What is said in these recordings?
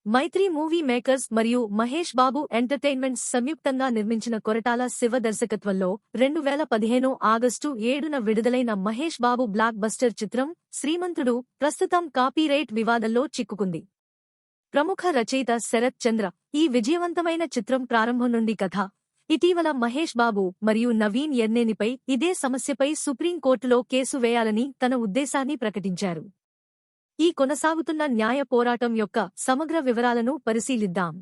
మైత్రి movie makers మరియు Mahesh Babu entertainments సంయుక్తంగా నిర్మించిన కొరటాల శివ దర్శకత్వంలో 2015 ఆగస్టు 7న విడుదలైన మహేష్ బాబు బ్లాక్ బస్టర్ చిత్రం శ్రీమంతుడు ప్రస్తుతం కాపీరైట్ వివాదంలో చిక్కుకుంది. ప్రముఖ రచయిత శరత్ చంద్ర ఈ విజయవంతమైన చిత్రం ప్రారంభం నుండి కథ, ఇటీవల మహేష్ బాబు మరియు నవీన్ యర్నేనిపై ఇదే సమస్యపై సుప్రీంకోర్టులో కేసు వేయాలని తన ఉద్దేశాన్ని ప్రకటించారు. ఈ కొనసాగుతున్న న్యాయ పోరాటం యొక్క సమగ్ర వివరాలను పరిశీలిద్దాం.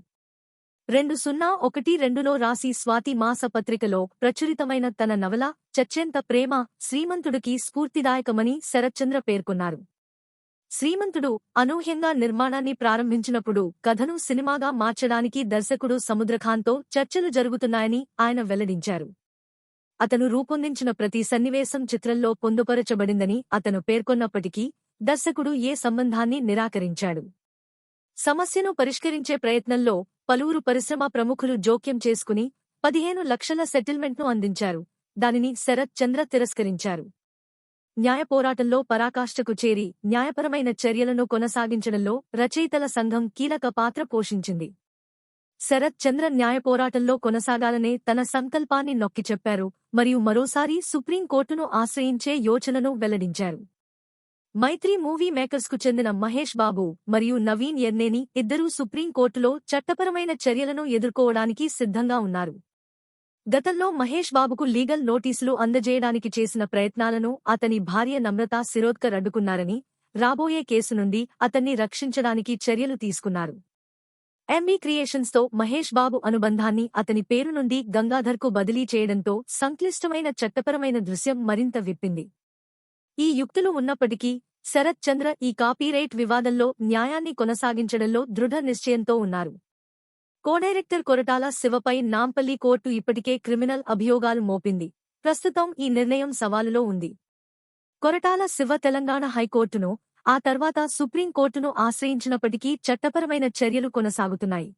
2012లో రాసి స్వాతి మాస పత్రికలో ప్రచురితమైన తన నవల చచ్చెంత ప్రేమ శ్రీమంతుడికి స్ఫూర్తిదాయకమని శరత్చంద్ర పేర్కొన్నారు. శ్రీమంతుడు అనూహ్యంగా నిర్మాణాన్ని ప్రారంభించినప్పుడు కథను సినిమాగా మార్చడానికి దర్శకుడు సముద్రఖాన్తో చర్చలు జరుగుతున్నాయని ఆయన వెల్లడించారు. అతను రూపొందించిన ప్రతి సన్నివేశం చిత్రంలో పొందుపరచబడిందని అతను పేర్కొన్నప్పటికీ దర్శకుడు ఏ సంబంధాన్ని నిరాకరించాడు. సమస్యను పరిష్కరించే ప్రయత్నంలో పలువురు పరిశ్రమ ప్రముఖులు జోక్యం చేసుకుని 15 లక్షల సెటిల్మెంట్ను అందించారు. దానిని శరత్ చంద్ర తిరస్కరించారు. న్యాయ పోరాటంలో పరాకాష్ఠకు చేరి న్యాయపరమైన చర్యలను కొనసాగించడంలో రచయితల సంఘం కీలక పాత్ర పోషించింది. శరత్ చంద్ర న్యాయ పోరాటంలో కొనసాగాలనే తన సంకల్పాన్ని నొక్కి చెప్పారు మరియు మరోసారి సుప్రీంకోర్టును ఆశ్రయించే యోచనను వెల్లడించారు. మైత్రి మూవీ మేకర్స్కు చెందిన మహేష్ బాబు మరియు నవీన్ యర్నేని ఇద్దరూ సుప్రీంకోర్టులో చట్టపరమైన చర్యలను ఎదుర్కోవడానికి సిద్ధంగా ఉన్నారు. గతంలో మహేష్ బాబుకు లీగల్ నోటీసులు అందజేయడానికి చేసిన ప్రయత్నాలను అతని భార్య నమ్రతా శిరోద్కర్ అడ్డుకున్నారని, రాబోయే కేసు నుండి అతన్ని రక్షించడానికి చర్యలు తీసుకున్నారు. ఎంబీ క్రియేషన్స్తో మహేష్ బాబు అనుబంధాన్ని అతని పేరు నుండి గంగాధర్కు బదిలీ చేయడంతో సంక్లిష్టమైన చట్టపరమైన దృశ్యం మరింత విప్పింది. ఈ యుక్తులు ఉన్నప్పటికీ శరత్ చంద్ర ఈ కాపీరైట్ వివాదంలో న్యాయాన్ని కొనసాగించడంలో దృఢ నిశ్చయంతో ఉన్నారు. కో-డైరెక్టర్ కొరటాల శివపై నాంపల్లి కోర్టు ఇప్పటికే క్రిమినల్ అభియోగాలు మోపింది. ప్రస్తుతం ఈ నిర్ణయం సవాలులో ఉంది. కొరటాల శివ తెలంగాణ హైకోర్టును, ఆ తర్వాత సుప్రీంకోర్టును ఆశ్రయించినప్పటికీ చట్టపరమైన చర్యలు కొనసాగుతున్నాయి.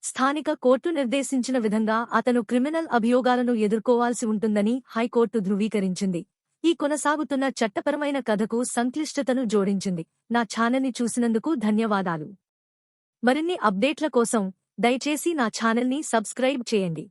స్థానిక కోర్టు నిర్దేశించిన విధంగా అతను క్రిమినల్ అభియోగాలను ఎదుర్కోవాల్సి ఉంటుందని హైకోర్టు ధృవీకరించింది. ఈ కొనసాగుతున్న చట్టపరమైన కథకు సంక్లిష్టతను జోడించింది. నా ఛానల్ని చూసినందుకు ధన్యవాదాలు. మరిన్ని అప్డేట్ల కోసం దయచేసి నా ఛానల్ని సబ్స్క్రైబ్ చేయండి.